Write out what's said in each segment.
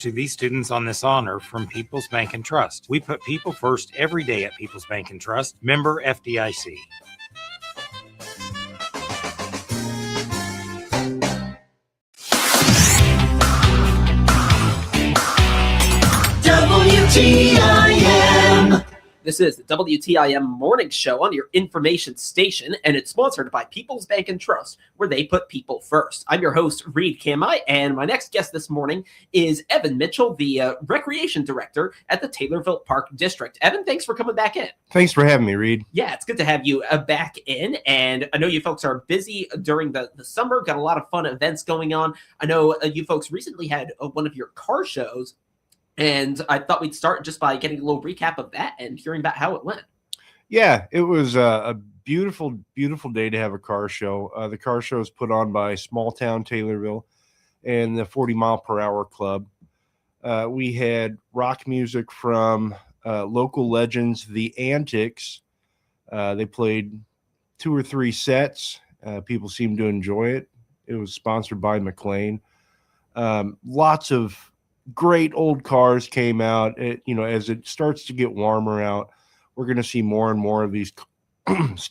to these students on this honor from People's Bank and Trust. We put people first every day at People's Bank and Trust. Member FDIC. WTIM. This is the WTIM Morning Show on your information station, and it's sponsored by People's Bank and Trust, where they put people first. I'm your host, Reed Kamai, and my next guest this morning is Evan Mitchell, the Recreation Director at the Taylorville Park District. Evan, thanks for coming back in. Thanks for having me, Reed. Yeah, it's good to have you back in, and I know you folks are busy during the summer, got a lot of fun events going on. I know you folks recently had one of your car shows, and I thought we'd start just by getting a little recap of that and hearing about how it went. Yeah, it was a beautiful, beautiful day to have a car show. The car show is put on by Small Town Taylorville and the 40 Mile Per Hour Club. We had rock music from local legends, The Antics. They played 2 or 3 sets. People seemed to enjoy it. It was sponsored by McLean. Lots of great old cars came out. As it starts to get warmer out, we're going to see more and more of these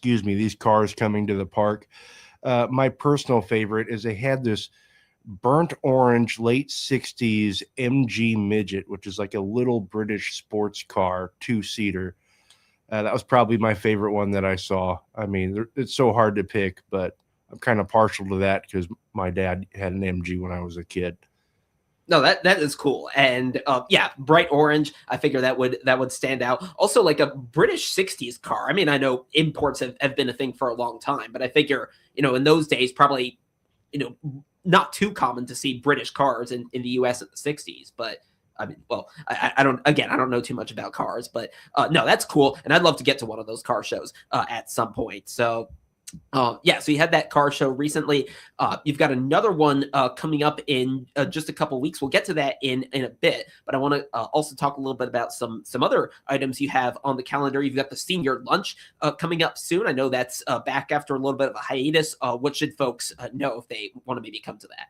these cars coming to the park. My personal favorite is they had this burnt orange late 60s MG Midget, which is like a little British sports car, 2-seater. That was probably my favorite one that I saw. I mean, it's so hard to pick, but I'm kind of partial to that because my dad had an MG when I was a kid. No, that is cool. And bright orange. I figure that would stand out. Also, like a British 60s car. I mean, I know imports have been a thing for a long time, but I figure, in those days, probably, not too common to see British cars in the US in the 60s. But I mean, well, I don't know too much about cars, but no, that's cool. And I'd love to get to one of those car shows at some point. So so you had that car show recently. You've got another one coming up in just a couple of weeks. We'll get to that in a bit, but I want to also talk a little bit about some other items you have on the calendar. You've got the senior lunch coming up soon. I know that's back after a little bit of a hiatus. What should folks know if they want to maybe come to that?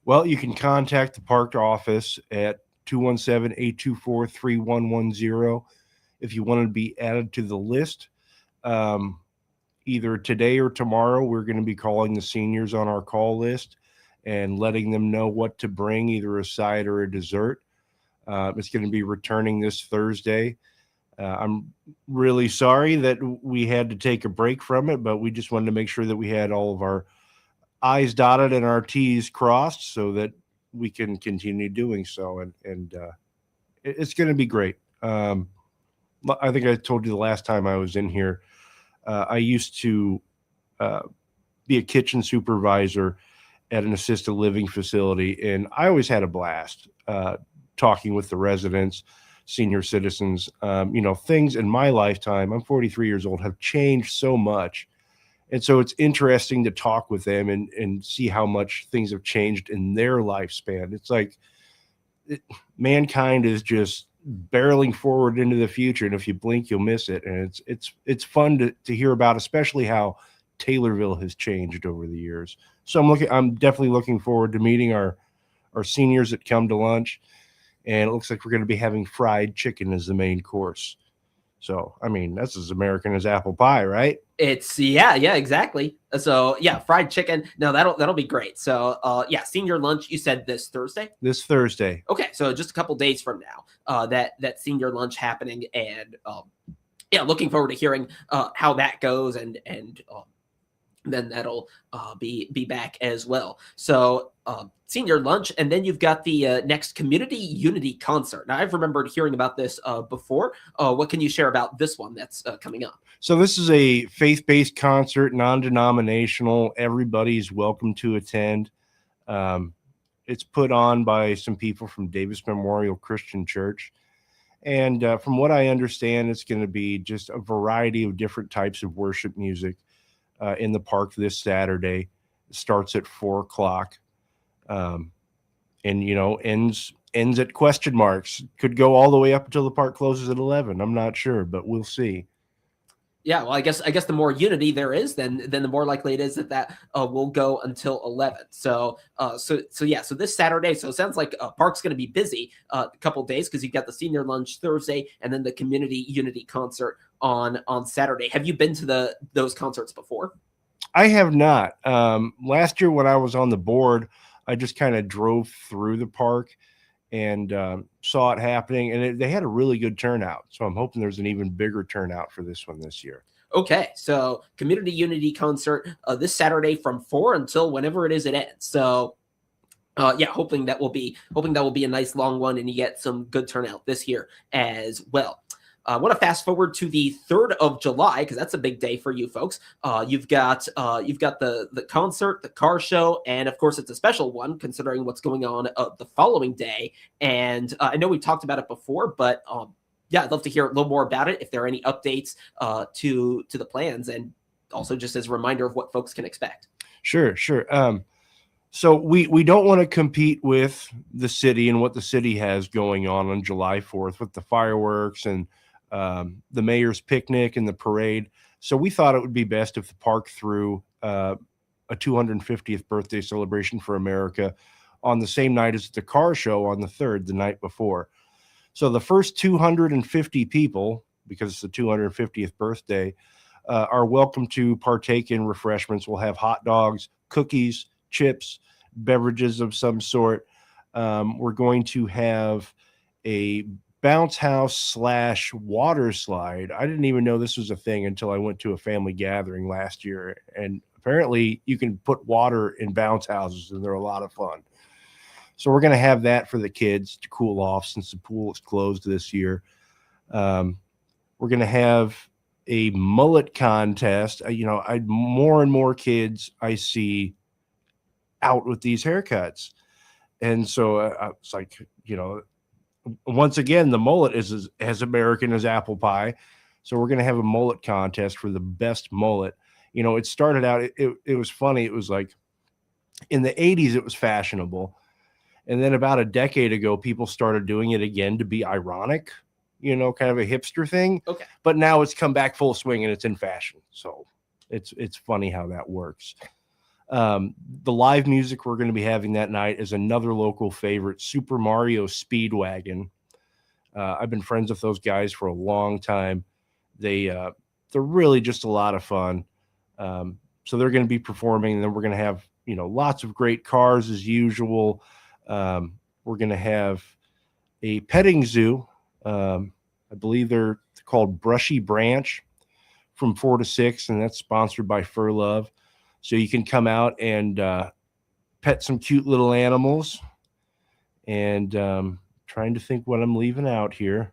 Well, you can contact the park office at 217-824-3110 if you want to be added to the list. Either today or tomorrow, we're going to be calling the seniors on our call list and letting them know what to bring, either a side or a dessert. It's going to be returning this Thursday. I'm really sorry that we had to take a break from it, but we just wanted to make sure that we had all of our I's dotted and our T's crossed so that we can continue doing so. And it's going to be great. I think I told you the last time I was in here, I used to be a kitchen supervisor at an assisted living facility, and I always had a blast talking with the residents, senior citizens. Things in my lifetime, I'm 43 years old, have changed so much. And so it's interesting to talk with them and see how much things have changed in their lifespan. It's like mankind is just barreling forward into the future, and if you blink you'll miss it. And it's fun to hear about, especially how Taylorville has changed over the years. So I'm definitely looking forward to meeting our seniors that come to lunch, and it looks like we're going to be having fried chicken as the main course. So I mean, that's as American as apple pie, right? It's yeah, exactly. So yeah, fried chicken. No, that'll be great. So senior lunch. You said this Thursday. This Thursday. Okay, so just a couple days from now, that senior lunch happening, and looking forward to hearing how that goes, and then that'll be back as well. So senior lunch, and then you've got the next Community Unity concert. Now, I've remembered hearing about this before. What can you share about this one that's coming up? So this is a faith-based concert, non-denominational. Everybody's welcome to attend. It's put on by some people from Davis Memorial Christian Church. And from what I understand, it's going to be just a variety of different types of worship music in the park this Saturday. It starts at 4:00. Ends at question marks. Could go all the way up until the park closes at 11. I'm not sure, but we'll see. Yeah, well, I guess the more unity there is, then the more likely it is that will go until 11. So this Saturday. So it sounds like Park's going to be busy a couple days because you've got the senior lunch Thursday and then the community unity concert on Saturday. Have you been to those concerts before? I have not. Last year when I was on the board, I just kind of drove through the park and saw it happening, and they had a really good turnout. So I'm hoping there's an even bigger turnout for this one this year. Okay, so community unity concert this Saturday from 4 until whenever it is it ends. So hoping that will be a nice long one, and you get some good turnout this year as well. I want to fast forward to the 3rd of July because that's a big day for you folks. You've got the concert, the car show, and of course it's a special one considering what's going on the following day. And I know we talked about it before, but I'd love to hear a little more about it if there are any updates to the plans, and also just as a reminder of what folks can expect. Sure. So we don't want to compete with the city and what the city has going on July 4th with the fireworks and the mayor's picnic and the parade. So we thought it would be best if the park threw a 250th birthday celebration for America on the same night as the car show on the 3rd, the night before. So the first 250 people, because it's the 250th birthday, are welcome to partake in refreshments. We'll have hot dogs, cookies, chips, beverages of some sort. We're going to have a bounce house / water slide. I didn't even know this was a thing until I went to a family gathering last year. And apparently you can put water in bounce houses and they're a lot of fun. So we're going to have that for the kids to cool off since the pool is closed this year. We're going to have a mullet contest. More and more kids I see out with these haircuts. And so it's like, once again, the mullet is as American as apple pie. So we're going to have a mullet contest for the best mullet. It started out, it was funny. It was like in the 80s, it was fashionable. And then about a decade ago, people started doing it again to be ironic, kind of a hipster thing. Okay. But now it's come back full swing and it's in fashion. So it's funny how that works. The live music we're going to be having that night is another local favorite, Super Mario Speedwagon. I've been friends with those guys for a long time. They're really just a lot of fun. So they're going to be performing, and then we're going to have, lots of great cars as usual. We're going to have a petting zoo. I believe they're called Brushy Branch from 4 to 6, and that's sponsored by Fur Love. So you can come out and pet some cute little animals. And trying to think what I'm leaving out here.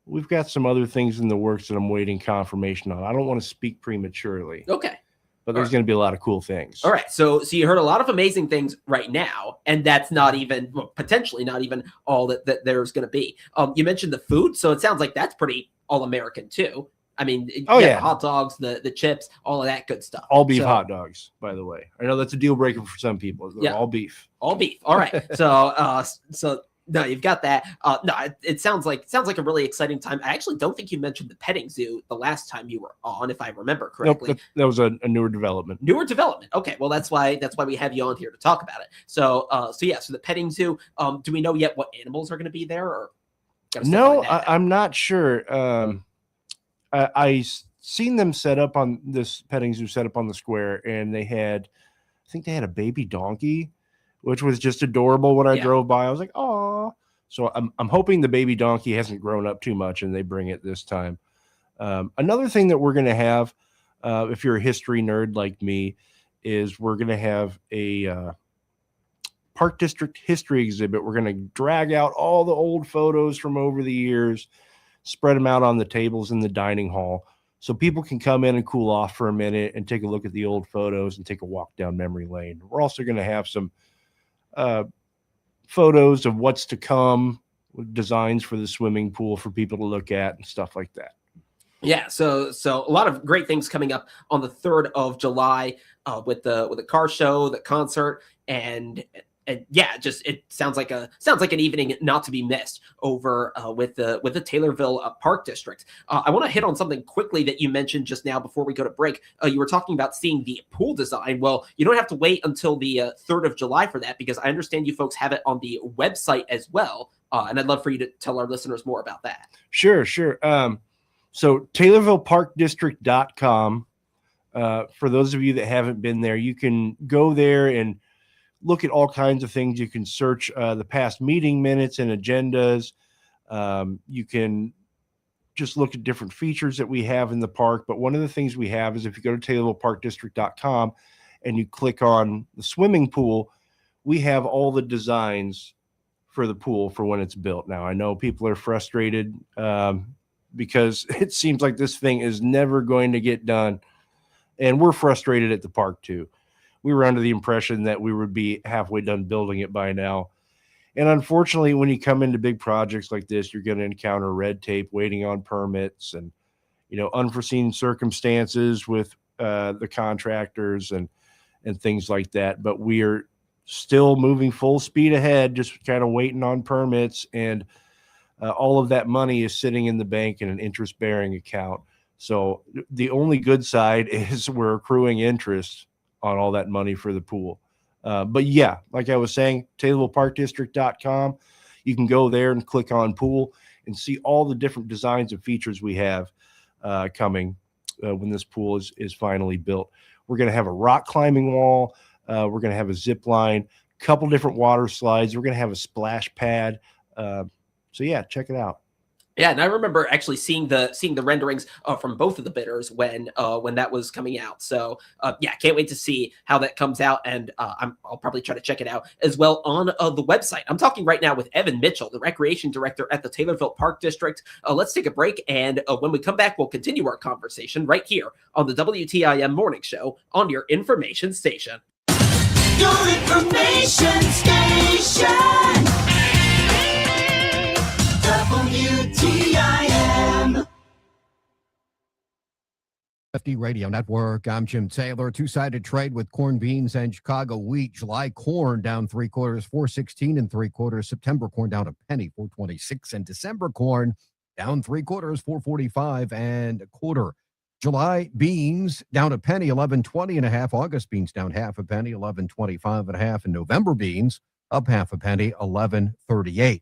We've got some other things in the works that I'm waiting confirmation on. I don't want to speak prematurely. Okay. But there's going to be a lot of cool things. All right. So you heard a lot of amazing things right now, and that's not even, potentially not even all that there's going to be. You mentioned the food, so it sounds like that's pretty all-American too. I mean, the hot dogs, the chips, all of that good stuff. All beef hot dogs, by the way. I know that's a deal breaker for some people. They're all beef. All beef. All right. So no, you've got that. It sounds like a really exciting time. I actually don't think you mentioned the petting zoo the last time you were on, if I remember correctly. Nope, that was a newer development. Newer development. Okay, well that's why we have you on here to talk about it. So the petting zoo. Do we know yet what animals are going to be there? Or no, I'm not sure. I seen them set up on this petting zoo set up on the square, and I think they had a baby donkey, which was just adorable when I drove by. I was like, oh. So I'm hoping the baby donkey hasn't grown up too much and they bring it this time. Another thing that we're going to have, if you're a history nerd like me, is we're going to have a Park District history exhibit. We're going to drag out all the old photos from over the years, spread them out on the tables in the dining hall so people can come in and cool off for a minute and take a look at the old photos and take a walk down memory lane. We're also going to have some photos of what's to come, designs for the swimming pool for people to look at and stuff like that. Yeah, so a lot of great things coming up on the 3rd of July with the car show, the concert, and yeah, just it sounds like an evening not to be missed over with the Taylorville Park District. I want to hit on something quickly that you mentioned just now before we go to break. You were talking about seeing the pool design. Well, you don't have to wait until the 3rd of July for that, because I understand you folks have it on the website as well. And I'd love for you to tell our listeners more about that. Sure. So TaylorvilleParkDistrict.com. For those of you that haven't been there, you can go there and look at all kinds of things. You can search the past meeting minutes and agendas. You can just look at different features that we have in the park. But one of the things we have is if you go to TaylorvilleParkDistrict.com and you click on the swimming pool, we have all the designs for the pool for when it's built. Now, I know people are frustrated because it seems like this thing is never going to get done. And we're frustrated at the park too. We were under the impression that we would be halfway done building it by now. And unfortunately, when you come into big projects like this, you're going to encounter red tape, waiting on permits, and, unforeseen circumstances with the contractors and things like that. But we are still moving full speed ahead, just kind of waiting on permits. And all of that money is sitting in the bank in an interest-bearing account. So the only good side is we're accruing interest on all that money for the pool. But yeah, like I was saying, TaylorvilleParkDistrict.com, you can go there and click on pool and see all the different designs and features we have coming when this pool is finally built. We're going to have a rock climbing wall. We're going to have a zip line, a couple different water slides. We're going to have a splash pad. So yeah, check it out. Yeah, and I remember actually seeing the renderings from both of the bidders when that was coming out. So yeah, can't wait to see how that comes out, and I'll probably try to check it out as well on the website. I'm talking right now with Evan Mitchell, the Recreation Director at the Taylorville Park District. Let's take a break, and when we come back, we'll continue our conversation right here on the WTIM Morning Show on your information station. Your information station. WTIM. FD Radio Network. I'm Jim Taylor. Two-sided trade with corn, beans, and Chicago wheat. July corn down 3/4, 4.16 3/4. September corn down a penny, 4.26, and December corn down 3/4, 4.45 1/4. July beans down a penny, 11.20 1/2. August beans down half a penny, 11.25 1/2, and November beans up half a penny, 11.38.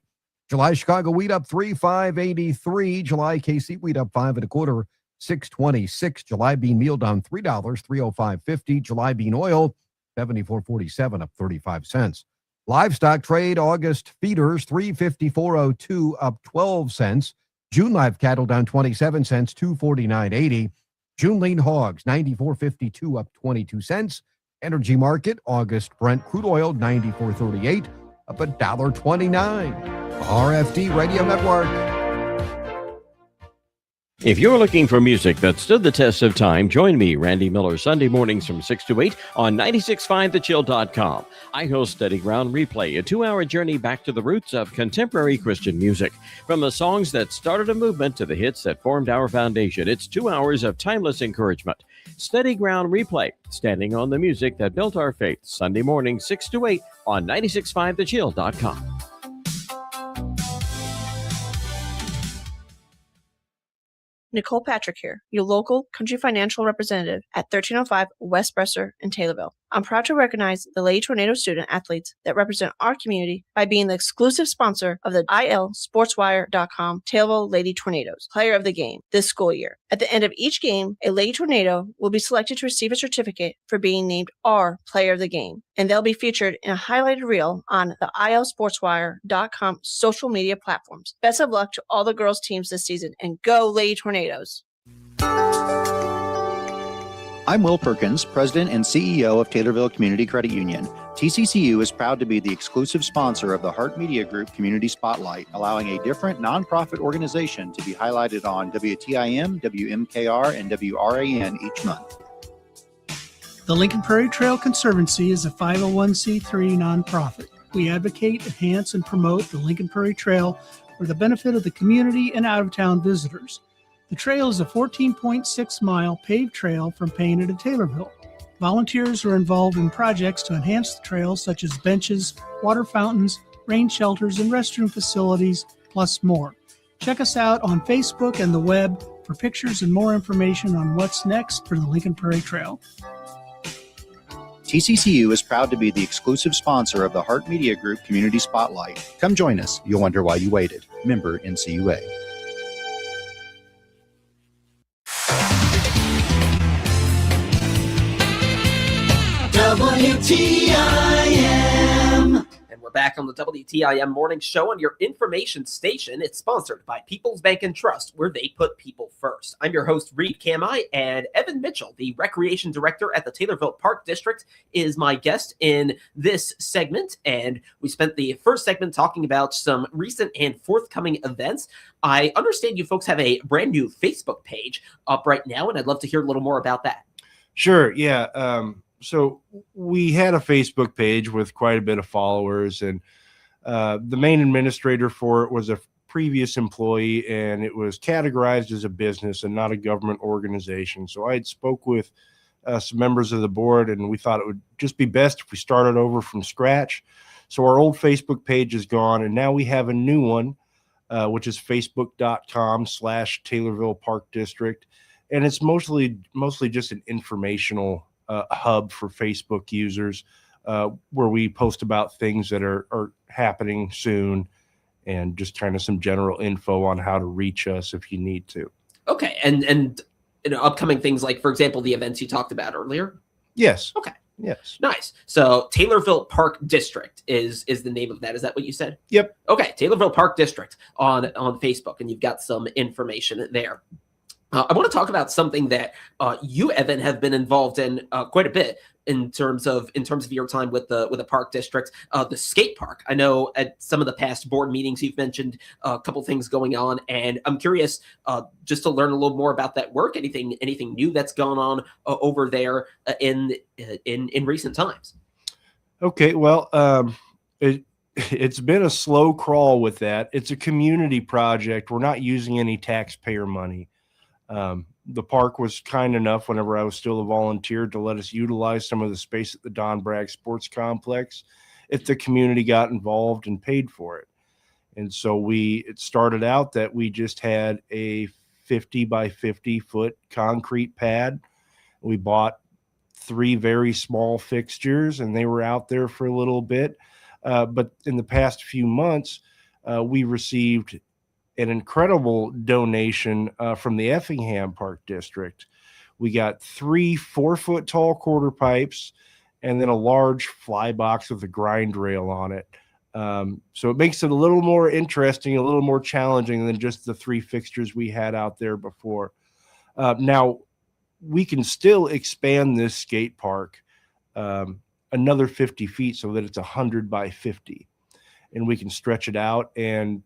July Chicago wheat up 3.583. July KC wheat up 5 1/4, 6.26. July bean meal down $3, 3.0550. July bean oil 74.47, up 35 cents. Livestock trade August feeders 354.02, up 12 cents. June live cattle down 27 cents, 249.80. June lean hogs 94.52, up 22 cents. Energy market August Brent crude oil 94.38, up $1.29. RFD Radio Network. If you're looking for music that stood the test of time, join me, Randy Miller, Sunday mornings from 6 to 8 on 96.5thechill.com. I host Steady Ground Replay, a 2-hour journey back to the roots of contemporary Christian music. From the songs that started a movement to the hits that formed our foundation, it's 2 hours of timeless encouragement. Steady Ground Replay, standing on the music that built our faith. Sunday morning, 6 to 8 on 96.5thechill.com. Nicole Patrick here, your local country financial representative at 1305 West Bresser in Taylorville. I'm proud to recognize the Lady Tornado student athletes that represent our community by being the exclusive sponsor of the ILSportswire.com Taylorville Lady Tornadoes Player of the Game this school year. At the end of each game, a Lady Tornado will be selected to receive a certificate for being named our Player of the Game, and they'll be featured in a highlighted reel on the ILSportswire.com social media platforms. Best of luck to all the girls' teams this season, and go Lady Tornadoes! I'm Will Perkins, President and CEO of Taylorville Community Credit Union. TCCU is proud to be the exclusive sponsor of the Heart Media Group Community Spotlight, allowing a different nonprofit organization to be highlighted on WTIM, WMKR, and WRAN each month. The Lincoln Prairie Trail Conservancy is a 501c3 nonprofit. We advocate, enhance, and promote the Lincoln Prairie Trail for the benefit of the community and out-of-town visitors. The trail is a 14.6-mile paved trail from Payne to Taylorville. Volunteers are involved in projects to enhance the trails such as benches, water fountains, rain shelters, and restroom facilities, plus more. Check us out on Facebook and the web for pictures and more information on what's next for the Lincoln Prairie Trail. TCCU is proud to be the exclusive sponsor of the Hart Media Group Community Spotlight. Come join us. You'll wonder why you waited. Member NCUA. WTIM. And we're back on the WTIM Morning Show on your information station. It's sponsored by People's Bank and Trust, where they put people first. I'm your host, Reed Kamai, and Evan Mitchell, the Recreation Director at the Taylorville Park District, is my guest in this segment. And we spent the first segment talking about some recent and forthcoming events. I understand you folks have a brand new Facebook page up right now, and I'd love to hear a little more about that. Sure. Yeah. So we had a Facebook page with quite a bit of followers, and the main administrator for it was a previous employee, and it was categorized as a business and not a government organization. So I had spoke with some members of the board, and we thought it would just be best if we started over from scratch. So our old Facebook page is gone, and now we have a new one, which is facebook.com/Taylorville Park District. And it's mostly just an informational hub for Facebook users, where we post about things that are happening soon, and just kind of some general info on how to reach us if you need to. Okay, and upcoming things like, for example, the events you talked about earlier. Yes. Okay. Yes. Nice. So Taylorville Park District is the name of that. Is that what you said? Yep. Okay, Taylorville Park District on Facebook, and you've got some information there. I want to talk about something that you, Evan, have been involved in quite a bit in terms of your time with the park district, the skate park. I know at some of the past board meetings you've mentioned a couple things going on, and I'm curious just to learn a little more about that work. Anything new that's gone on over there in recent times? Okay, well, it's been a slow crawl with that. It's a community project. We're not using any taxpayer money. The park was kind enough, whenever I was still a volunteer, to let us utilize some of the space at the Don Bragg Sports Complex if the community got involved and paid for it. And so it started out that we just had a 50 by 50 foot concrete pad. We bought 3 very small fixtures, and they were out there for a little bit. But in the past few months, we received an incredible donation from the Effingham Park District. We got 3 4-foot tall quarter pipes, and then a large fly box with a grind rail on it. So it makes it a little more interesting, a little more challenging than just the 3 fixtures we had out there before. Now, we can still expand this skate park another 50 feet so that it's 100 by 50. And we can stretch it out and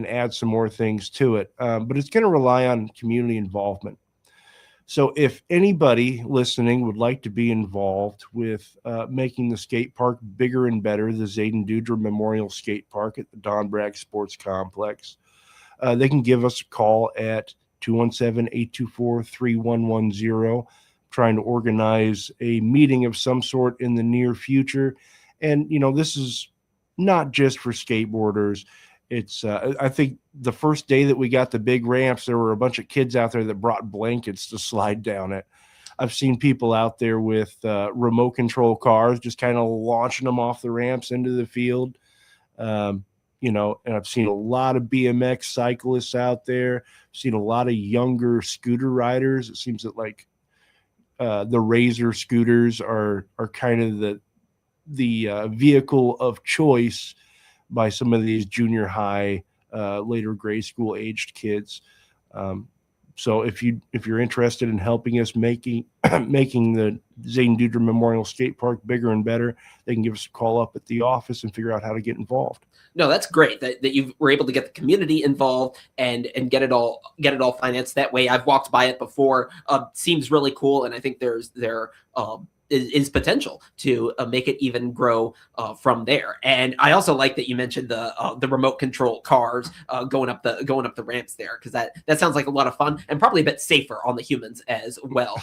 add some more things to it. But it's going to rely on community involvement. So if anybody listening would like to be involved with making the skate park bigger and better, the Zayden Dudra Memorial Skate Park at the Don Bragg Sports Complex, they can give us a call at 217-824-3110, trying to organize a meeting of some sort in the near future. And, this is not just for skateboarders. It's I think the first day that we got the big ramps, there were a bunch of kids out there that brought blankets to slide down it. I've seen people out there with remote control cars, just kind of launching them off the ramps into the field. And I've seen a lot of BMX cyclists out there. I've seen a lot of younger scooter riders. It seems that the Razor scooters are kind of the vehicle of choice by some of these junior high, later grade school aged kids. So if you're interested in helping us making the Zayden Dudra Memorial Skate Park bigger and better, they can give us a call up at the office and figure out how to get involved. No, that's great that you were able to get the community involved and get it all financed that way. I've walked by it before. Seems really cool, and I think is potential to make it even grow from there. And I also like that you mentioned the remote control cars going up the ramps there, because that sounds like a lot of fun and probably a bit safer on the humans as well.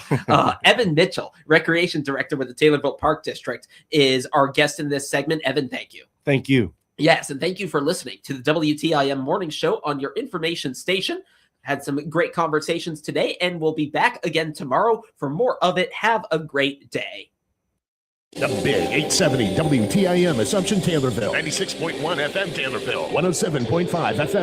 Evan Mitchell, Recreation Director with the Taylorville Park District, is our guest in this segment. Evan, thank you. Thank you. Yes, and thank you for listening to the WTIM Morning Show on your information station. Had some great conversations today, and we'll be back again tomorrow for more of it. Have a great day. The Big 870 WTIM Assumption Taylorville. 96.1 FM Taylorville. 107.5 FM.